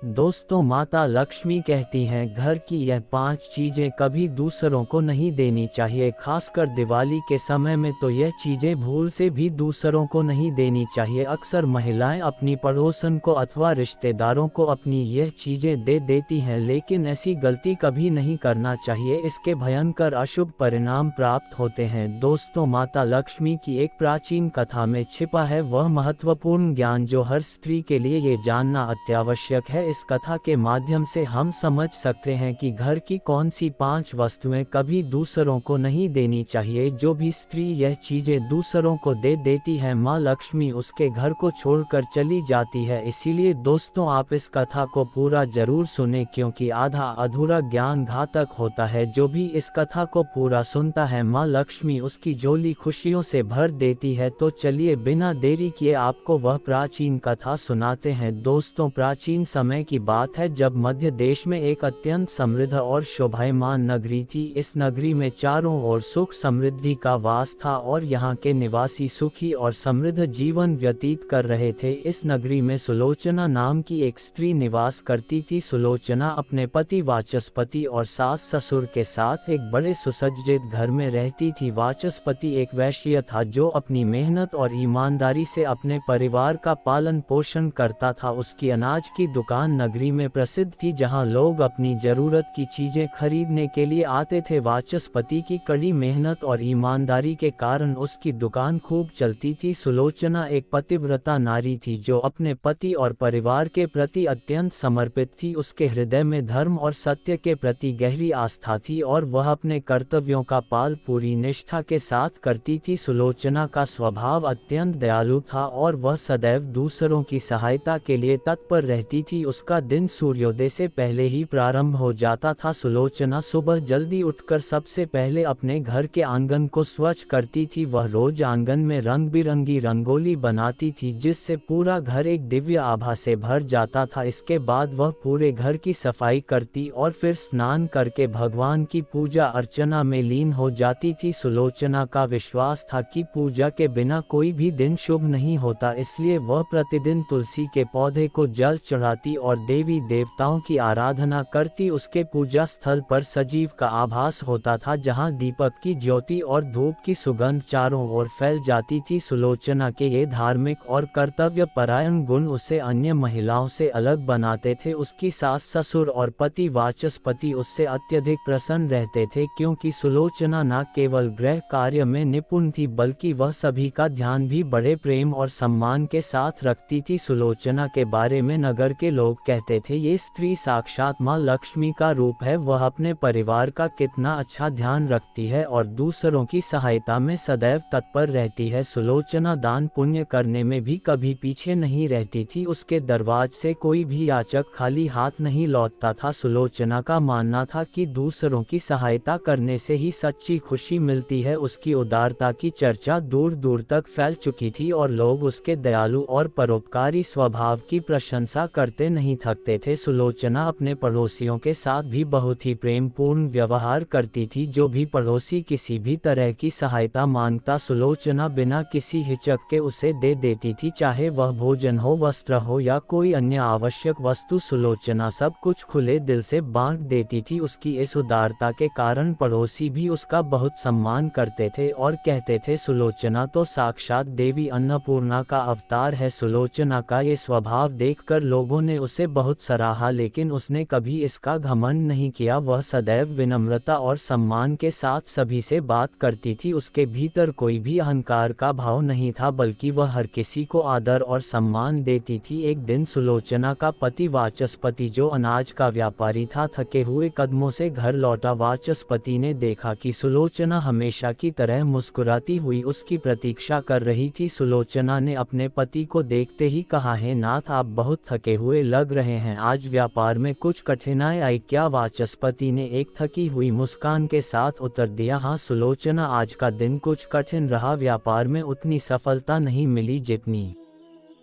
दोस्तों, माता लक्ष्मी कहती हैं घर की यह 5 चीजें कभी दूसरों को नहीं देनी चाहिए। खासकर दिवाली के समय में तो यह चीजें भूल से भी दूसरों को नहीं देनी चाहिए। अक्सर महिलाएं अपनी पड़ोसन को अथवा रिश्तेदारों को अपनी यह चीजें दे देती हैं, लेकिन ऐसी गलती कभी नहीं करना चाहिए। इसके भयंकर अशुभ परिणाम प्राप्त होते हैं। दोस्तों, माता लक्ष्मी की एक प्राचीन कथा में छिपा है वह महत्वपूर्ण ज्ञान जो हर स्त्री के लिए ये जानना अत्यावश्यक है। इस कथा के माध्यम से हम समझ सकते हैं कि घर की कौन सी 5 वस्तुएं कभी दूसरों को नहीं देनी चाहिए। जो भी स्त्री यह चीजें दूसरों को दे देती है, माँ लक्ष्मी उसके घर को छोड़कर चली जाती है। इसीलिए दोस्तों, आप इस कथा को पूरा जरूर सुने, क्योंकि आधा अधूरा ज्ञान घातक होता है। जो भी इस कथा को पूरा सुनता है, माँ लक्ष्मी उसकी झोली खुशियों से भर देती है। तो चलिए बिना देरी किए आपको वह प्राचीन कथा सुनाते हैं। दोस्तों, प्राचीन समय की बात है जब मध्य देश में एक अत्यंत समृद्ध और शोभायमान नगरी थी। इस नगरी में चारों ओर सुख समृद्धि का वास था और यहाँ के निवासी सुखी और समृद्ध जीवन व्यतीत कर रहे थे। इस नगरी में सुलोचना नाम की एक स्त्री निवास करती थी। सुलोचना अपने पति वाचस्पति और सास ससुर के साथ एक बड़े सुसज्जित घर में रहती थी। वाचस्पति एक वैश्य था जो अपनी मेहनत और ईमानदारी से अपने परिवार का पालन पोषण करता था। उसकी अनाज की दुकान नगरी में प्रसिद्ध थी, जहां लोग अपनी जरूरत की चीजें खरीदने के लिए आते थे। वाचस्पति की कड़ी मेहनत और ईमानदारी के कारण उसकी दुकान खूब चलती थी। सुलोचना एक पतिव्रता नारी थी जो अपने पति और परिवार के प्रति अत्यंत समर्पित थी। उसके हृदय में धर्म और सत्य के प्रति गहरी आस्था थी और वह अपने कर्तव्यों का पालन पूरी निष्ठा के साथ करती थी। सुलोचना का स्वभाव अत्यंत दयालु था और वह सदैव दूसरों की सहायता के लिए तत्पर रहती थी। उसका दिन सूर्योदय से पहले ही प्रारंभ हो जाता था। सुलोचना सुबह जल्दी उठकर सबसे पहले अपने घर के आंगन को स्वच्छ करती थी। वह रोज आंगन में रंग बिरंगी रंगोली बनाती थी, जिससे पूरा घर एक दिव्य आभा से भर जाता था। इसके बाद वह पूरे घर की सफाई करती और फिर स्नान करके भगवान की पूजा अर्चना में लीन हो जाती थी। सुलोचना का विश्वास था कि पूजा के बिना कोई भी दिन शुभ नहीं होता, इसलिए वह प्रतिदिन तुलसी के पौधे को जल चढ़ाती और देवी देवताओं की आराधना करती। उसके पूजा स्थल पर सजीव का आभास होता था, जहां दीपक की ज्योति और धूप की सुगंध चारों ओर फैल जाती थी। सुलोचना के ये धार्मिक और कर्तव्य परायण गुण उसे अन्य महिलाओं से अलग बनाते थे। उसकी सास ससुर और पति वाचस्पति उससे अत्यधिक प्रसन्न रहते थे, क्योंकि सुलोचना न केवल गृह कार्य में निपुण थी बल्कि वह सभी का ध्यान भी बड़े प्रेम और सम्मान के साथ रखती थी। सुलोचना के बारे में नगर के लोग कहते थे, ये स्त्री साक्षात माँ लक्ष्मी का रूप है। वह अपने परिवार का कितना अच्छा ध्यान रखती है और दूसरों की सहायता में सदैव तत्पर रहती है। सुलोचना दान पुण्य करने में भी कभी पीछे नहीं रहती थी। उसके दरवाजे से कोई भी याचक खाली हाथ नहीं लौटता था। सुलोचना का मानना था कि दूसरों की सहायता करने से ही सच्ची खुशी मिलती है। उसकी उदारता की चर्चा दूर दूर तक फैल चुकी थी और लोग उसके दयालु और परोपकारी स्वभाव की प्रशंसा करते नहीं थकते थे। सुलोचना अपने पड़ोसियों के साथ भी बहुत ही प्रेमपूर्ण व्यवहार करती थी। जो भी पड़ोसी किसी भी तरह की सहायता मांगता, सुलोचना बिना किसी हिचक के उसे दे देती थी, चाहे वह भोजन हो, वस्त्र हो या कोई अन्य आवश्यक वस्तु। सुलोचना सब कुछ खुले दिल से बांट देती थी। उसकी इस उदारता के कारण पड़ोसी भी उसका बहुत सम्मान करते थे और कहते थे, सुलोचना तो साक्षात देवी अन्नपूर्णा का अवतार है। सुलोचना का ये स्वभाव देखकर लोगों ने उसे बहुत सराहा, लेकिन उसने कभी इसका घमंड नहीं किया। वह सदैव विनम्रता और सम्मान के साथ सभी से बात करती थी। उसके भीतर कोई भी अहंकार का भाव नहीं था, बल्कि वह हर किसी को आदर और सम्मान देती थी। एक दिन सुलोचना का पति वाचस्पति, जो अनाज का व्यापारी था, थके हुए कदमों से घर लौटा। वाचस्पति ने देखा कि सुलोचना हमेशा की तरह मुस्कुराती हुई उसकी प्रतीक्षा कर रही थी। सुलोचना ने अपने पति को देखते ही कहा, है नाथ, आप बहुत थके हुए लग रहे हैं, आज व्यापार में कुछ कठिनाई आई क्या? वाचस्पति ने एक थकी हुई मुस्कान के साथ उत्तर दिया, हाँ सुलोचना, आज का दिन कुछ कठिन रहा। व्यापार में उतनी सफलता नहीं मिली जितनी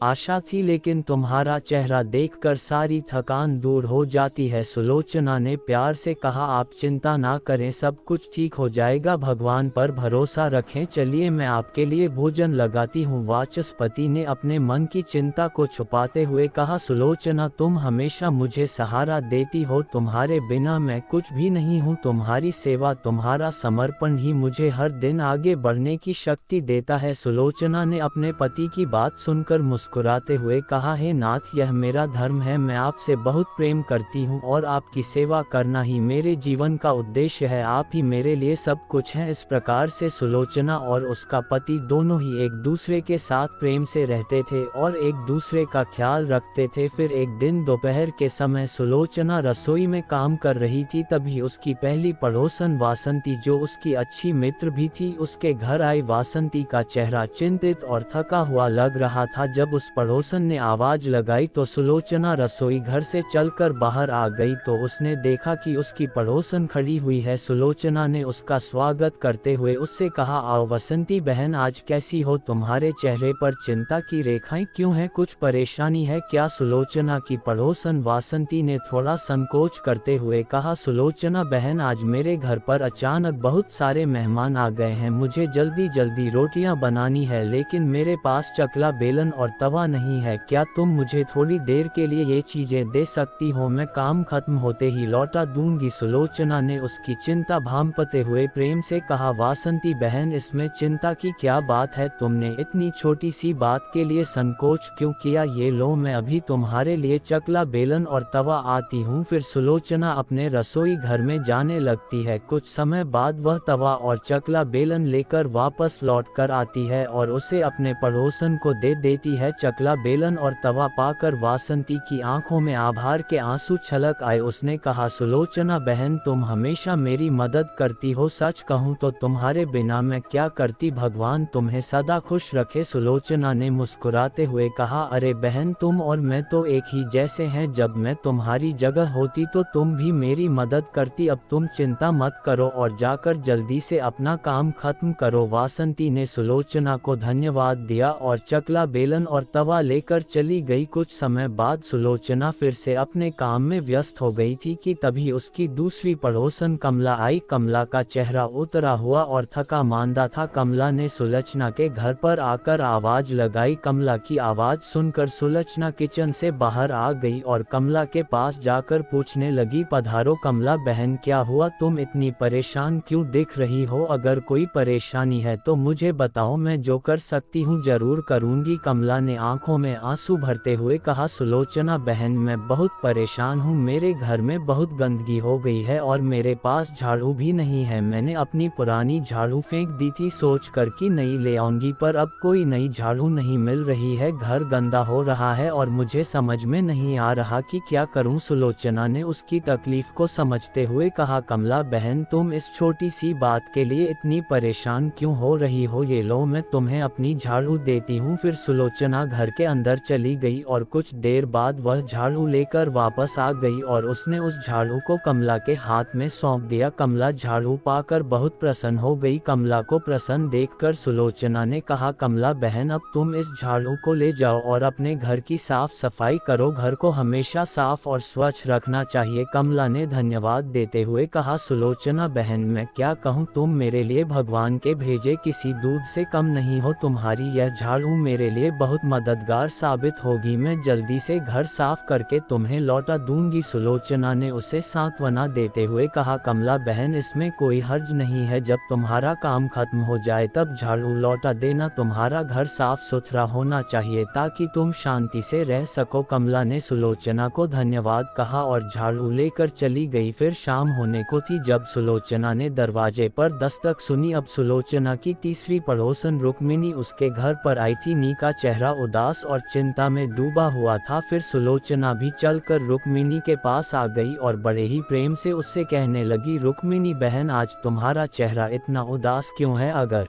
आशा थी, लेकिन तुम्हारा चेहरा देखकर सारी थकान दूर हो जाती है। सुलोचना ने प्यार से कहा, आप चिंता ना करें, सब कुछ ठीक हो जाएगा, भगवान पर भरोसा रखें। चलिए मैं आपके लिए भोजन लगाती हूँ। वाचस्पति ने अपने मन की चिंता को छुपाते हुए कहा, सुलोचना तुम हमेशा मुझे सहारा देती हो, तुम्हारे बिना मैं कुछ भी नहीं हूँ। तुम्हारी सेवा, तुम्हारा समर्पण ही मुझे हर दिन आगे बढ़ने की शक्ति देता है। सुलोचना ने अपने पति की बात सुनकर मुस्कुराते हुए कहा, हे नाथ, यह मेरा धर्म है, मैं आपसे बहुत प्रेम करती हूँ और आपकी सेवा करना ही मेरे जीवन का उद्देश्य है, आप ही मेरे लिए सब कुछ हैं। इस प्रकार से सुलोचना और उसका पति दोनों ही एक दूसरे के साथ प्रेम से रहते थे और एक दूसरे का ख्याल रखते थे। फिर एक दिन दोपहर के समय सुलोचना रसोई में काम कर रही थी, तभी उसकी पहली पड़ोसन वासंती, जो उसकी अच्छी मित्र भी थी, उसके घर आई। वासंती का चेहरा चिंतित और थका हुआ लग रहा था। जब उस पड़ोसन ने आवाज लगाई तो सुलोचना रसोई घर से चलकर बाहर आ गई तो उसने देखा कि उसकी पड़ोसन खड़ी हुई है। सुलोचना ने उसका स्वागत करते हुए उससे कहा, आओ वसंती बहन, आज कैसी हो? तुम्हारे चेहरे पर चिंता की रेखाएं क्यों हैं? कुछ परेशानी है क्या? सुलोचना की पड़ोसन वासंती ने थोड़ा संकोच करते हुए कहा, सुलोचना बहन, आज मेरे घर पर अचानक बहुत सारे मेहमान आ गए हैं, मुझे जल्दी जल्दी रोटियां बनानी है, लेकिन मेरे पास चकला, बेलन और तवा नहीं है। क्या तुम मुझे थोड़ी देर के लिए ये चीजें दे सकती हो? मैं काम खत्म होते ही लौटा दूंगी। सुलोचना ने उसकी चिंता भांपते हुए प्रेम से कहा, वासंती बहन, इसमें चिंता की क्या बात है? तुमने इतनी छोटी सी बात के लिए संकोच क्यों किया? ये लो, मैं अभी तुम्हारे लिए चकला, बेलन और तवा आती हूँ। फिर सुलोचना अपने रसोई घर में जाने लगती है। कुछ समय बाद वह तवा और चकला, बेलन लेकर वापस लौट कर आती है और उसे अपने पड़ोसन को दे देती है। चकला, बेलन और तवा पाकर वासंती की आंखों में आभार के आंसू छलक आए। उसने कहा, सुलोचना बहन, तुम हमेशा मेरी मदद करती हो, सच कहूँ तो तुम्हारे बिना मैं क्या करती, भगवान तुम्हें सदा खुश रखे। सुलोचना ने मुस्कुराते हुए कहा, अरे बहन, तुम और मैं तो एक ही जैसे हैं, जब मैं तुम्हारी जगह होती तो तुम भी मेरी मदद करती। अब तुम चिंता मत करो और जाकर जल्दी से अपना काम खत्म करो। वासंती ने सुलोचना को धन्यवाद दिया और चकला, बेलन और तवा लेकर चली गई। कुछ समय बाद सुलोचना फिर से अपने काम में व्यस्त हो गई थी कि तभी उसकी दूसरी पड़ोसन कमला आई। कमला का चेहरा उतरा हुआ और थका मांदा था। कमला ने सुलोचना के घर पर आकर आवाज लगाई। कमला की आवाज सुनकर सुलोचना किचन से बाहर आ गई और कमला के पास जाकर पूछने लगी, पधारो कमला बहन, क्या हुआ? तुम इतनी परेशान क्यों दिख रही हो? अगर कोई परेशानी है तो मुझे बताओ, मैं जो कर सकती हूँ जरूर करूँगी। कमला ने आंखों में आंसू भरते हुए कहा, सुलोचना बहन, मैं बहुत परेशान हूँ, मेरे घर में बहुत गंदगी हो गई है और मेरे पास झाड़ू भी नहीं है। मैंने अपनी पुरानी झाड़ू फेंक दी थी सोचकर कि नई ले आऊंगी, पर अब कोई नई झाड़ू नहीं मिल रही है। घर गंदा हो रहा है और मुझे समझ में नहीं आ रहा कि क्या करूं। सुलोचना ने उसकी तकलीफ को समझते हुए कहा, कमला बहन, तुम इस छोटी सी बात के लिए इतनी परेशान क्यों हो रही हो? ये लो, मैं तुम्हें अपनी झाड़ू देती हूँ। फिर सुलोचना घर के अंदर चली गई और कुछ देर बाद वह झाड़ू लेकर वापस आ गई और उसने उस झाड़ू को कमला के हाथ में सौंप दिया। कमला झाड़ू पाकर बहुत प्रसन्न हो गई। कमला को प्रसन्न देखकर सुलोचना ने कहा, कमला बहन, अब तुम इस झाड़ू को ले जाओ और अपने घर की साफ सफाई करो, घर को हमेशा साफ और स्वच्छ रखना चाहिए। कमला ने धन्यवाद देते हुए कहा, सुलोचना बहन, मैं क्या कहूँ, तुम मेरे लिए भगवान के भेजे किसी दूध से कम नहीं हो। तुम्हारी यह झाड़ू मेरे लिए बहुत मददगार साबित होगी। मैं जल्दी से घर साफ करके तुम्हें लौटा दूंगी। सुलोचना ने उसे सांत्वना देते हुए कहा, कमला बहन, इसमें कोई हर्ज नहीं है, जब तुम्हारा काम खत्म हो जाए तब झाड़ू लौटा देना। तुम्हारा घर साफ सुथरा होना चाहिए ताकि तुम शांति से रह सको। कमला ने सुलोचना को धन्यवाद कहा और झाड़ू लेकर चली गई। फिर शाम होने को थी जब सुलोचना ने दरवाजे पर दस्तक सुनी। अब सुलोचना की तीसरी पड़ोसन रुक्मिणी उसके घर पर आई थी। नी का चेहरा उदास और चिंता में डूबा हुआ था। फिर सुलोचना भी चलकर रुक्मिणी के पास आ गई और बड़े ही प्रेम से उससे कहने लगी, रुक्मिणी बहन, आज तुम्हारा चेहरा इतना उदास क्यों है? अगर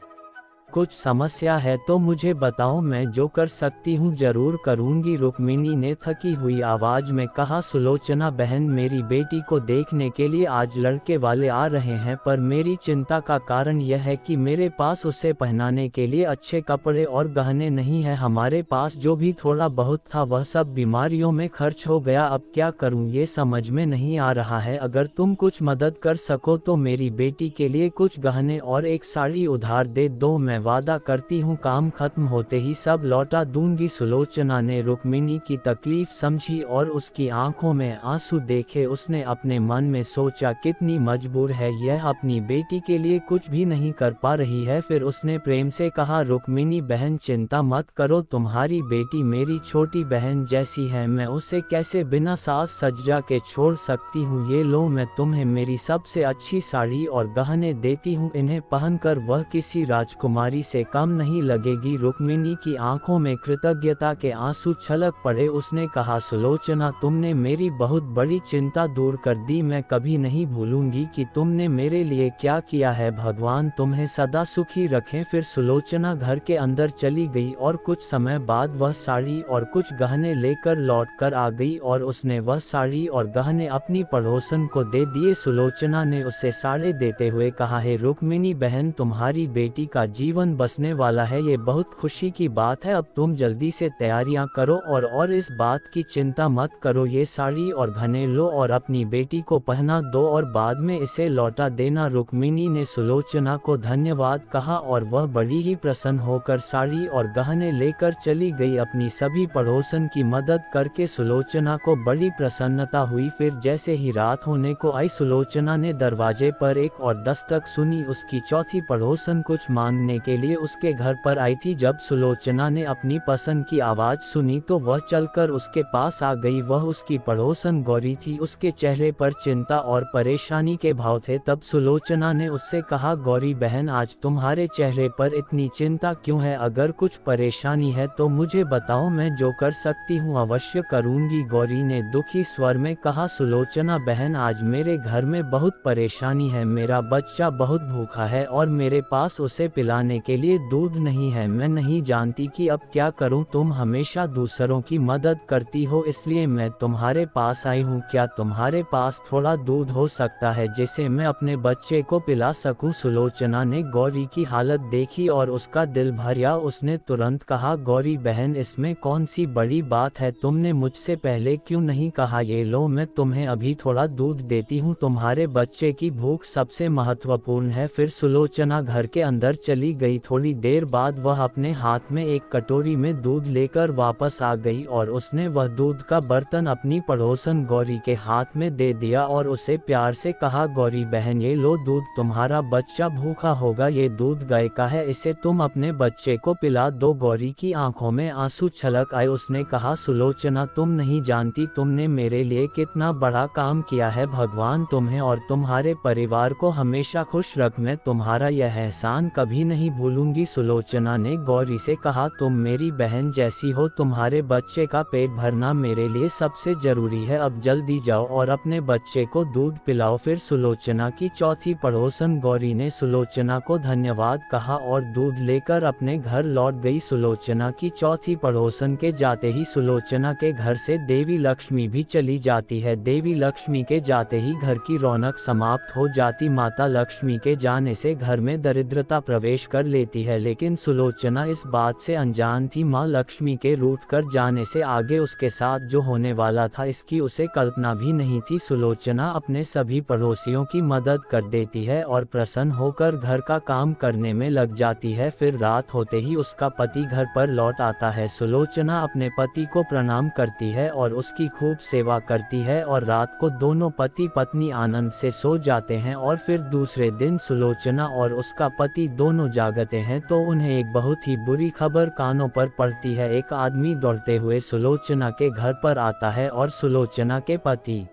कुछ समस्या है तो मुझे बताओ, मैं जो कर सकती हूँ जरूर करूँगी। रुक्मिणी ने थकी हुई आवाज में कहा, सुलोचना बहन, मेरी बेटी को देखने के लिए आज लड़के वाले आ रहे हैं, पर मेरी चिंता का कारण यह है कि मेरे पास उसे पहनाने के लिए अच्छे कपड़े और गहने नहीं है। हमारे पास जो भी थोड़ा बहुत था वह सब बीमारियों में खर्च हो गया। अब क्या करूँ ये समझ में नहीं आ रहा है। अगर तुम कुछ मदद कर सको तो मेरी बेटी के लिए कुछ गहने और एक साड़ी उधार दे दो, मैं वादा करती हूँ काम खत्म होते ही सब लौटा दूंगी। सुलोचना ने रुक्मिणी की तकलीफ समझी और उसकी आंखों में आंसू देखे उसने अपने मन में सोचा, कितनी मजबूर है यह, अपनी बेटी के लिए कुछ भी नहीं कर पा रही है। फिर उसने प्रेम से कहा, रुक्मिणी बहन चिंता मत करो, तुम्हारी बेटी मेरी छोटी बहन जैसी है, मैं उसे कैसे बिना साज सज्जा के छोड़ सकती हूँ। ये लो, मैं तुम्हें मेरी सबसे अच्छी साड़ी और गहने देती हूँ, इन्हें पहनकर वह किसी राजकुमारी से कम नहीं लगेगी। रुक्मिणी की आंखों में कृतज्ञता के आंसू छलक पड़े। उसने कहा, सुलोचना तुमने मेरी बहुत बड़ी चिंता दूर कर दी, मैं कभी नहीं भूलूंगी कि तुमने मेरे लिए क्या किया है। भगवान तुम्हें सदा सुखी रखें। फिर सुलोचना घर के अंदर चली गई और कुछ समय बाद वह साड़ी और कुछ गहने लेकर लौट कर आ गई और उसने वह साड़ी और गहने अपनी पड़ोसन को दे दिए। सुलोचना ने उसे साड़े देते हुए कहा, है रुक्मिणी बहन, तुम्हारी बेटी का जीवन बसने वाला है, ये बहुत खुशी की बात है। अब तुम जल्दी से तैयारियां करो और इस बात की चिंता मत करो, ये साड़ी और गहने लो और अपनी बेटी को पहना दो और बाद में इसे लौटा देना। रुक्मिणी ने सुलोचना को धन्यवाद कहा और वह बड़ी ही प्रसन्न होकर साड़ी और गहने लेकर चली गई। अपनी सभी पड़ोसन की मदद करके सुलोचना को बड़ी प्रसन्नता हुई। फिर जैसे ही रात होने को आई, सुलोचना ने दरवाजे पर एक और दस्तक सुनी। उसकी चौथी पड़ोसन कुछ मांगने के लिए उसके घर पर आई थी। जब सुलोचना ने अपनी पसंद की आवाज सुनी तो वह चलकर उसके पास आ गई। वह उसकी पड़ोसन गौरी थी। उसके चेहरे पर चिंता और परेशानी के भाव थे। तब सुलोचना ने उससे कहा, गौरी बहन, आज तुम्हारे चेहरे पर इतनी चिंता क्यों है? अगर कुछ परेशानी है तो मुझे बताओ, मैं जो कर सकती हूँ अवश्य करूँगी। गौरी ने दुखी स्वर में कहा, सुलोचना बहन, आज मेरे घर में बहुत परेशानी है। मेरा बच्चा बहुत भूखा है और मेरे पास उसे पिलाने के लिए दूध नहीं है। मैं नहीं जानती कि अब क्या करूं। तुम हमेशा दूसरों की मदद करती हो, इसलिए मैं तुम्हारे पास आई हूं। क्या तुम्हारे पास थोड़ा दूध हो सकता है जिसे मैं अपने बच्चे को पिला सकूं? सुलोचना ने गौरी की हालत देखी और उसका दिल भरिया। उसने तुरंत कहा, गौरी बहन, इसमें कौन सी बड़ी बात है? तुमने मुझसे पहले क्यों नहीं कहा? ये लो, मैं तुम्हें अभी थोड़ा दूध देती हूँ, तुम्हारे बच्चे की भूख सबसे महत्वपूर्ण है। फिर सुलोचना घर के अंदर चली गई। थोड़ी देर बाद वह अपने हाथ में एक कटोरी में दूध लेकर वापस आ गई और उसने वह दूध का बर्तन अपनी पड़ोसन गौरी के हाथ में दे दिया और उसे प्यार से कहा, गौरी बहन, ये लो दूध, तुम्हारा बच्चा भूखा होगा, ये दूध गाय का है, इसे तुम अपने बच्चे को पिला दो। गौरी की आंखों में आंसू छलक आए। उसने कहा, सुलोचना, तुम नहीं जानती तुमने मेरे लिए कितना बड़ा काम किया है। भगवान तुम्हें और तुम्हारे परिवार को हमेशा खुश रख, मैं तुम्हारा यह एहसान कभी नहीं भूलूंगी। सुलोचना ने गौरी से कहा, तुम मेरी बहन जैसी हो, तुम्हारे बच्चे का पेट भरना मेरे लिए सबसे जरूरी है। अब जल्दी जाओ और अपने बच्चे को दूध पिलाओ। फिर सुलोचना की चौथी पड़ोसन गौरी ने सुलोचना को धन्यवाद कहा और दूध लेकर अपने घर लौट गई। सुलोचना की चौथी पड़ोसन के जाते ही सुलोचना के घर से देवी लक्ष्मी भी चली जाती है। देवी लक्ष्मी के जाते ही घर की रौनक समाप्त हो जाती। माता लक्ष्मी के जाने से घर में दरिद्रता प्रवेश कर लेती है, लेकिन सुलोचना इस बात से अनजान थी। माँ लक्ष्मी के रूठ कर जाने से आगे उसके साथ जो होने वाला था इसकी उसे कल्पना भी नहीं थी। सुलोचना अपने सभी पड़ोसियों की मदद कर देती है और प्रसन्न होकर घर का काम करने में लग जाती है। फिर रात होते ही उसका पति घर पर लौट आता है। सुलोचना अपने पति को प्रणाम करती है और उसकी खूब सेवा करती है और रात को दोनों पति पत्नी आनंद से सो जाते हैं। और फिर दूसरे दिन सुलोचना और उसका पति दोनों जागते हैं तो उन्हें एक बहुत ही बुरी खबर कानों पर पड़ती है। एक आदमी दौड़ते हुए सुलोचना के घर पर आता है और सुलोचना के पति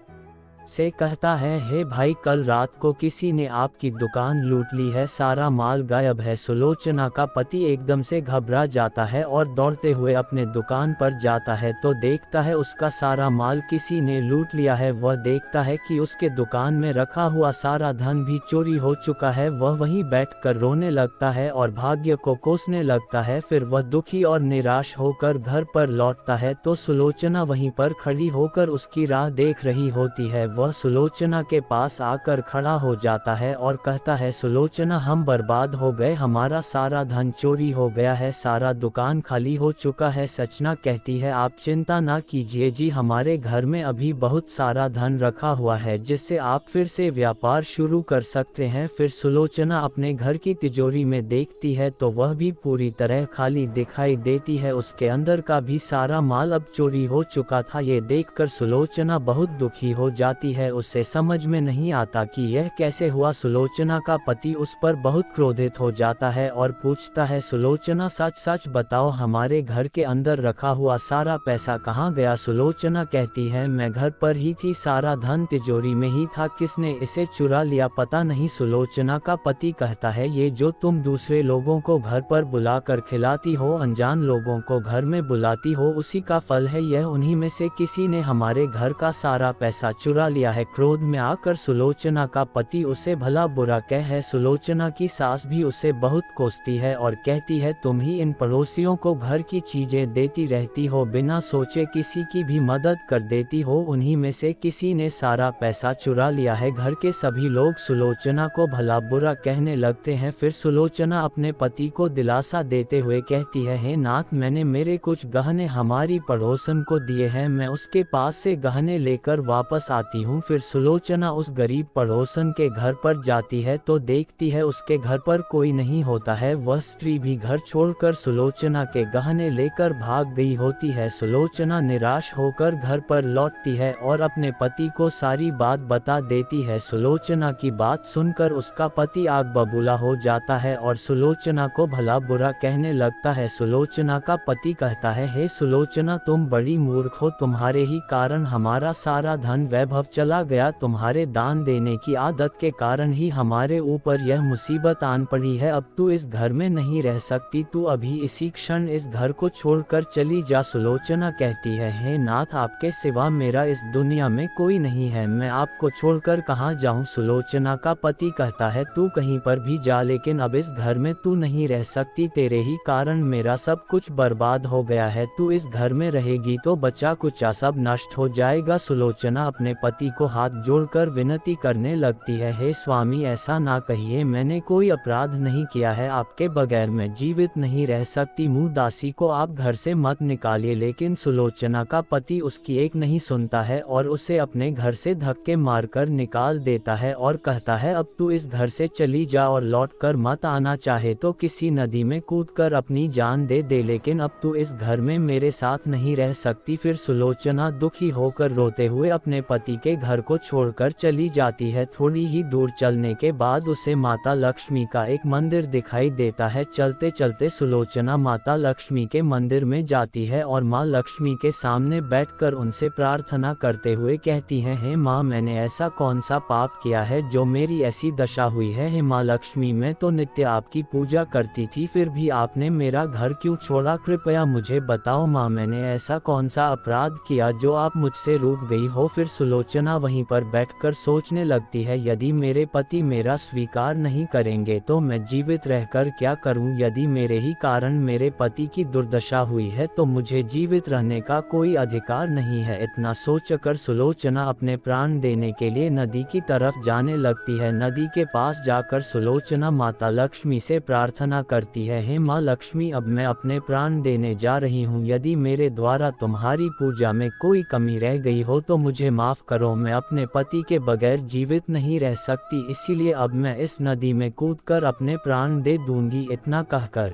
से कहता है, हे भाई, कल रात को किसी ने आपकी दुकान लूट ली है, सारा माल गायब है। सुलोचना का पति एकदम से घबरा जाता है और दौड़ते हुए अपने दुकान पर जाता है तो देखता है उसका सारा माल किसी ने लूट लिया है। वह देखता है कि उसके दुकान में रखा हुआ सारा धन भी चोरी हो चुका है। वह वहीं बैठकर रोने लगता है और भाग्य को कोसने लगता है। फिर वह दुखी और निराश होकर घर पर लौटता है तो सुलोचना वहीं पर खड़ी होकर उसकी राह देख रही होती है। वह सुलोचना के पास आकर खड़ा हो जाता है और कहता है, सुलोचना, हम बर्बाद हो गए, हमारा सारा धन चोरी हो गया है, सारा दुकान खाली हो चुका है। सचना कहती है, आप चिंता ना कीजिए जी, हमारे घर में अभी बहुत सारा धन रखा हुआ है जिससे आप फिर से व्यापार शुरू कर सकते हैं। फिर सुलोचना अपने घर की तिजोरी में देखती है तो वह भी पूरी तरह खाली दिखाई देती है, उसके अंदर का भी सारा माल अब चोरी हो चुका था। ये देखकर सुलोचना बहुत दुखी हो जाती है, उसे समझ में नहीं आता कि यह कैसे हुआ। सुलोचना का पति उस पर बहुत क्रोधित हो जाता है और पूछता है, सुलोचना, सच सच बताओ, हमारे घर के अंदर रखा हुआ सारा पैसा कहाँ गया? सुलोचना कहती है, मैं घर पर ही थी, सारा धन तिजोरी में ही था, किसने इसे चुरा लिया पता नहीं। सुलोचना का पति कहता है, ये जो तुम दूसरे लोगों को घर पर बुलाकर खिलाती हो, अनजान लोगों को घर में बुलाती हो, उसी का फल है यह। उन्हीं में से किसी ने हमारे घर का सारा पैसा चुरा लिया है। क्रोध में आकर सुलोचना का पति उसे भला बुरा कहे। सुलोचना की सास भी उसे बहुत कोसती है और कहती है, तुम ही इन पड़ोसियों को घर की चीजें देती रहती हो, बिना सोचे किसी की भी मदद कर देती हो, उन्हीं में से किसी ने सारा पैसा चुरा लिया है। घर के सभी लोग सुलोचना को भला बुरा कहने लगते हैं। फिर सुलोचना अपने पति को दिलासा देते हुए कहती है, हे नाथ, मैंने मेरे कुछ गहने हमारी पड़ोसन को दिए हैं, मैं उसके पास से गहने लेकर वापस आती हूँ। फिर सुलोचना उस गरीब पड़ोसन के घर पर जाती है तो देखती है उसके घर पर कोई नहीं होता है। वह स्त्री भी घर छोड़कर सुलोचना के गहने लेकर भाग गई होती है। सुलोचना निराश होकर घर पर लौटती है और अपने पति को सारी बात बता देती है। सुलोचना की बात सुनकर उसका पति आग बबूला हो जाता है और सुलोचना को भला बुरा कहने लगता है। सुलोचना का पति कहता है, हे सुलोचना, तुम बड़ी मूर्ख हो, तुम्हारे ही कारण हमारा सारा धन वैभव चला गया, तुम्हारे दान देने की आदत के कारण ही हमारे ऊपर यह मुसीबत आन पड़ी है। अब तू इस घर में नहीं रह सकती, तू अभी इसी क्षण इस घर को छोड़कर चली जा। सुलोचना कहती है, हे नाथ, आपके सिवा मेरा इस दुनिया में कोई नहीं है, मैं आपको छोड़कर कहाँ जाऊँ? सुलोचना का पति कहता है, तू कहीं पर भी जा, लेकिन अब इस घर में तू नहीं रह सकती, तेरे ही कारण मेरा सब कुछ बर्बाद हो गया है, तू इस घर में रहेगी तो बचा कुचा सब नष्ट हो जाएगा। सुलोचना अपने पति को हाथ जोड़कर विनती करने लगती है, हे स्वामी, ऐसा ना कहिए, मैंने कोई अपराध नहीं किया है, आपके बगैर मैं जीवित नहीं रह सकती, मुँह दासी को आप घर से मत निकालिए। लेकिन सुलोचना का पति उसकी एक नहीं सुनता है और उसे अपने घर से धक्के मारकर निकाल देता है और कहता है, अब तू इस घर से चली जा और लौट कर मत आना, चाहे तो किसी नदी में कूदकर अपनी जान दे दे, लेकिन अब तू इस घर में मेरे साथ नहीं रह सकती। फिर सुलोचना दुखी होकर रोते हुए अपने पति के घर को छोड़कर चली जाती है। थोड़ी ही दूर चलने के बाद उसे माता लक्ष्मी का एक मंदिर दिखाई देता है। चलते चलते सुलोचना माता लक्ष्मी के मंदिर में जाती है और माँ लक्ष्मी के सामने बैठकर उनसे प्रार्थना करते हुए कहती है, हे माँ, मैंने ऐसा कौन सा पाप किया है जो मेरी ऐसी दशा हुई है? हे माँ लक्ष्मी, मैं तो नित्य आपकी पूजा करती थी, फिर भी आपने मेरा घर क्यों छोड़ा? कृपया मुझे बताओ माँ, मैंने ऐसा कौन सा अपराध किया जो आप मुझसे रूठ गई हो? फिर सुलोचना वहीं पर बैठकर सोचने लगती है, यदि मेरे पति मेरा स्वीकार नहीं करेंगे तो मैं जीवित रहकर क्या करूं? यदि मेरे ही कारण मेरे पति की दुर्दशा हुई है तो मुझे जीवित रहने का कोई अधिकार नहीं है। इतना सोचकर सुलोचना अपने प्राण देने के लिए नदी की तरफ जाने लगती है। नदी के पास जाकर सुलोचना माता लक्ष्मी से प्रार्थना करती है, हे माँ लक्ष्मी, अब मैं अपने प्राण देने जा रही हूँ, यदि मेरे द्वारा तुम्हारी पूजा में कोई कमी रह गई हो तो मुझे माफ करो, मैं अपने पति के बगैर जीवित नहीं रह सकती, इसीलिए अब मैं इस नदी में कूदकर अपने प्राण दे दूंगी। इतना कहकर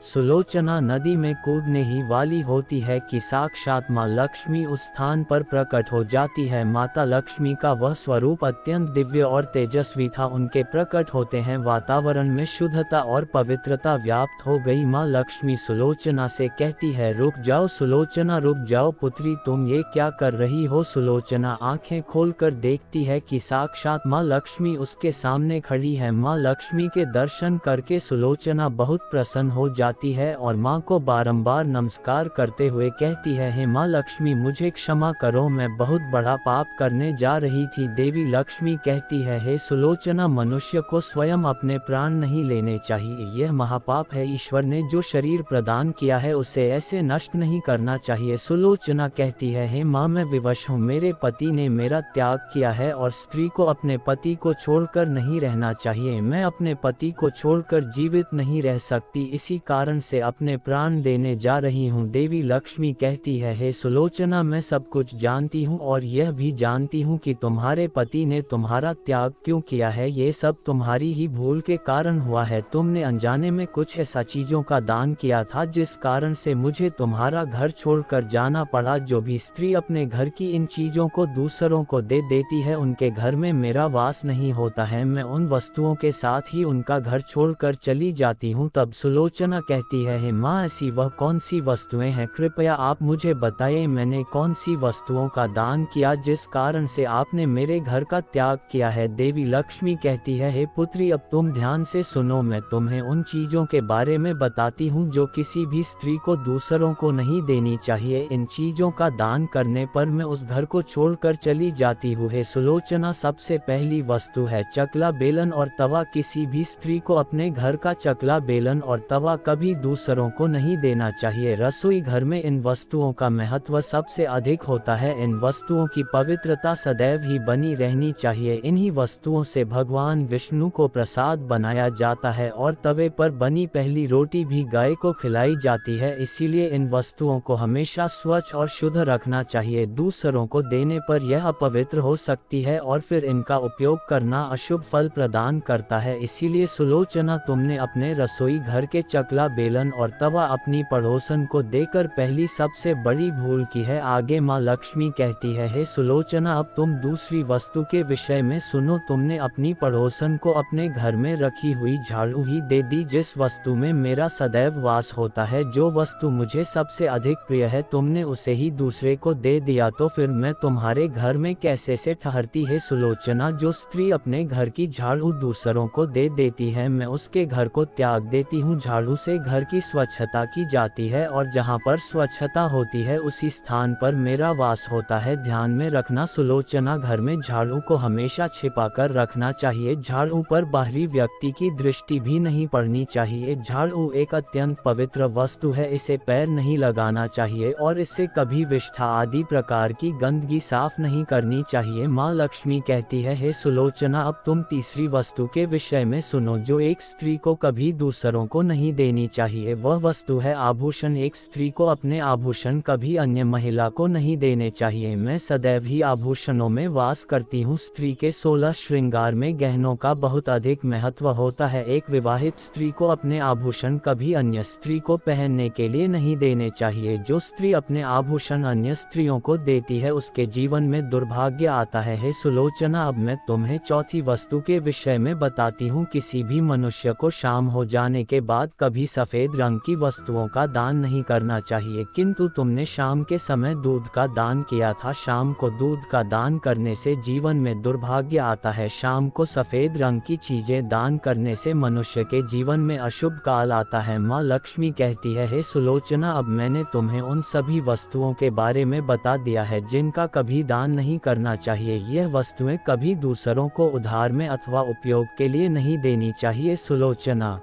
सुलोचना नदी में कूदने ही वाली होती है कि साक्षात माँ लक्ष्मी उस स्थान पर प्रकट हो जाती है। माता लक्ष्मी का वह स्वरूप अत्यंत दिव्य और तेजस्वी था। उनके प्रकट होते हैं वातावरण में शुद्धता और पवित्रता व्याप्त हो गई। माँ लक्ष्मी सुलोचना से कहती है, रुक जाओ सुलोचना, रुक जाओ पुत्री, तुम ये क्या कर रही हो। सुलोचना आंखें खोलकर देखती है कि साक्षात माँ लक्ष्मी उसके सामने खड़ी है। माँ लक्ष्मी के दर्शन करके सुलोचना बहुत प्रसन्न हो जाती है और माँ को बारंबार नमस्कार करते हुए कहती है, हे माँ लक्ष्मी, मुझे क्षमा करो, मैं बहुत बड़ा पाप करने जा रही थी। देवी लक्ष्मी कहती है, हे सुलोचना, मनुष्य को स्वयं अपने प्राण नहीं लेने चाहिए, यह महापाप है। ईश्वर ने जो शरीर प्रदान किया है उसे ऐसे नष्ट नहीं करना चाहिए। सुलोचना कहती है, हे माँ, मैं विवश हूँ, मेरे पति ने मेरा त्याग किया है और स्त्री को अपने पति को छोड़कर नहीं रहना चाहिए। मैं अपने पति को छोड़कर जीवित नहीं रह सकती, इसी कारण से अपने प्राण देने जा रही हूँ। देवी लक्ष्मी कहती है, हे सुलोचना, मैं सब कुछ जानती हूँ और यह भी जानती हूँ कि तुम्हारे पति ने तुम्हारा त्याग क्यों किया है। ये सब तुम्हारी ही भूल के कारण हुआ है। तुमने अनजाने में कुछ ऐसा चीजों का दान किया था जिस कारण से मुझे तुम्हारा घर छोड़कर जाना पड़ा। जो भी स्त्री अपने घर की इन चीजों को दूसरों को दे देती है, उनके घर में मेरा वास नहीं होता है, मैं उन वस्तुओं के साथ ही उनका घर छोड़कर चली जाती हूँ। तब सुलोचना कहती है, हे माँ, ऐसी वह कौन सी वस्तुएं हैं, कृपया आप मुझे बताइए, मैंने कौन सी वस्तुओं का दान किया जिस कारण से आपने मेरे घर का त्याग किया है। देवी लक्ष्मी कहती है, हे पुत्री, अब तुम ध्यान से सुनो, मैं तुम्हें उन चीजों के बारे में बताती हूँ जो किसी भी स्त्री को दूसरों को नहीं देनी चाहिए। इन चीजों का दान करने पर मैं उस घर को छोड़कर चली जाती हूँ। हे सुलोचना, सबसे पहली वस्तु है चकला, बेलन और तवा। किसी भी स्त्री को अपने घर का चकला, बेलन और तवा कभी दूसरों को नहीं देना चाहिए। रसोई घर में इन वस्तुओं का महत्व सबसे अधिक होता है। इन वस्तुओं की पवित्रता सदैव ही बनी रहनी चाहिए। इन्हीं वस्तुओं से भगवान विष्णु को प्रसाद बनाया जाता है और तवे पर बनी पहली रोटी भी गाय को खिलाई जाती है। इसीलिए इन वस्तुओं को हमेशा स्वच्छ और शुद्ध रखना चाहिए। दूसरों को देने पर यह अपवित्र हो सकती है और फिर इनका उपयोग करना अशुभ फल प्रदान करता है। इसीलिए सुलोचना, तुमने अपने रसोई घर के चकला, बेलन और तवा अपनी पड़ोसन को देकर पहली सबसे बड़ी भूल की है। आगे माँ लक्ष्मी कहती है, हे सुलोचना, अब तुम दूसरी वस्तु के विषय में सुनो। तुमने अपनी पड़ोसन को अपने घर में रखी हुई झाड़ू ही दे दी, जिस वस्तु में मेरा सदैव वास होता है। जो वस्तु मुझे सबसे अधिक प्रिय है, तुमने उसे ही दूसरे को दे दिया, तो फिर मैं तुम्हारे घर में कैसे से ठहरती है। सुलोचना, जो स्त्री अपने घर की झाड़ू दूसरों को दे देती है, मैं उसके घर को त्याग देती हूँ। झाड़ू से घर की स्वच्छता की जाती है और जहाँ पर स्वच्छता होती है उसी स्थान पर मेरा वास होता है। ध्यान में रखना सुलोचना, घर में झाड़ू को हमेशा छिपा कर रखना चाहिए। झाड़ू पर बाहरी व्यक्ति की दृष्टि भी नहीं पड़नी चाहिए। झाड़ू एक अत्यंत पवित्र वस्तु है, इसे पैर नहीं लगाना चाहिए और इससे कभी विष्ठा आदि प्रकार की गंदगी साफ नहीं करनी चाहिए। माँ लक्ष्मी कहती है, हे सुलोचना, अब तुम तीसरी वस्तु के विषय में सुनो जो एक स्त्री को कभी दूसरों को नहीं देनी चाहिए। वह वस्तु है आभूषण। एक स्त्री को अपने आभूषण कभी अन्य महिला को नहीं देने चाहिए। मैं सदैव ही आभूषणों में वास करती हूँ। स्त्री के 16 श्रृंगार में गहनों का बहुत अधिक महत्व होता है। एक विवाहित स्त्री को अपने आभूषण कभी अन्य स्त्री को पहनने के लिए नहीं देने चाहिए। जो स्त्री अपने आभूषण अन्य स्त्रियों को देती है उसके जीवन में दुर्भाग्य आता है। हे सुलोचना, अब मैं तुम्हें चौथी वस्तु के विषय में बताती हूँ। किसी भी मनुष्य को शाम हो जाने के बाद कभी सफेद रंग की वस्तुओं का दान नहीं करना चाहिए, किंतु तुमने शाम के समय दूध का दान किया था। शाम को दूध का दान करने से जीवन में दुर्भाग्य आता है। शाम को सफेद रंग की चीजें दान करने से मनुष्य के जीवन में अशुभ काल आता है। माँ लक्ष्मी कहती है, हे सुलोचना, अब मैंने तुम्हें उन सभी वस्तुओं के बारे में बता दिया है जिनका कभी दान नहीं करना चाहिए। यह वस्तुएं कभी दूसरों को उधार में अथवा उपयोग के लिए नहीं देनी चाहिए। सुलोचना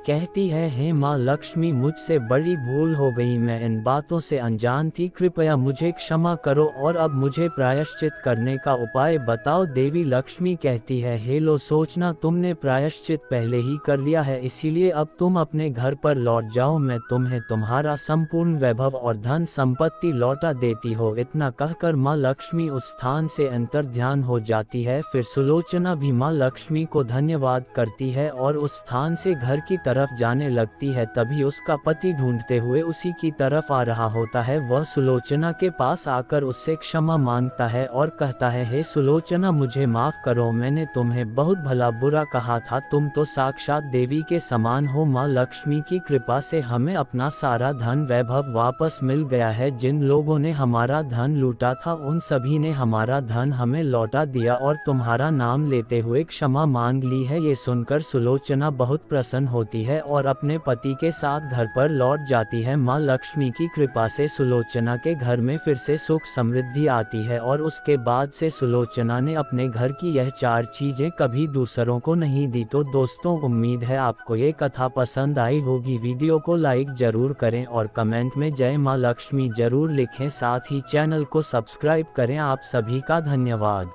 कहती है, हे माँ लक्ष्मी, मुझसे बड़ी भूल हो गई, मैं इन बातों से अनजान थी, कृपया मुझे क्षमा करो और अब मुझे प्रायश्चित करने का उपाय बताओ। देवी लक्ष्मी कहती है, हे लो सोचना, तुमने प्रायश्चित पहले ही कर लिया है, इसीलिए अब तुम अपने घर पर लौट जाओ। मैं तुम्हें तुम्हारा संपूर्ण वैभव और धन संपत्ति लौटा देती हो। इतना कहकर माँ लक्ष्मी उस स्थान से अंतर ध्यान हो जाती है। फिर सुलोचना भी माँ लक्ष्मी को धन्यवाद करती है और उस स्थान से घर की तरफ जाने लगती है तभी उसका पति ढूंढते हुए उसी की तरफ आ रहा होता है। वह सुलोचना के पास आकर उससे क्षमा मांगता है और कहता है, हे सुलोचना, मुझे माफ करो, मैंने तुम्हें बहुत भला बुरा कहा था। तुम तो साक्षात देवी के समान हो। माँ लक्ष्मी की कृपा से हमें अपना सारा धन वैभव वापस मिल गया है। जिन लोगों ने हमारा धन लूटा था उन सभी ने हमारा धन हमें लौटा दिया और तुम्हारा नाम लेते हुए क्षमा मांग ली है। ये सुनकर सुलोचना बहुत प्रसन्न होती है और अपने पति के साथ घर पर लौट जाती है। माँ लक्ष्मी की कृपा से सुलोचना के घर में फिर से सुख समृद्धि आती है और उसके बाद से सुलोचना ने अपने घर की यह 4 चीजें कभी दूसरों को नहीं दी। तो दोस्तों, उम्मीद है आपको ये कथा पसंद आई होगी। वीडियो को लाइक जरूर करें और कमेंट में जय माँ लक्ष्मी जरूर लिखें। साथ ही चैनल को सब्सक्राइब करें। आप सभी का धन्यवाद।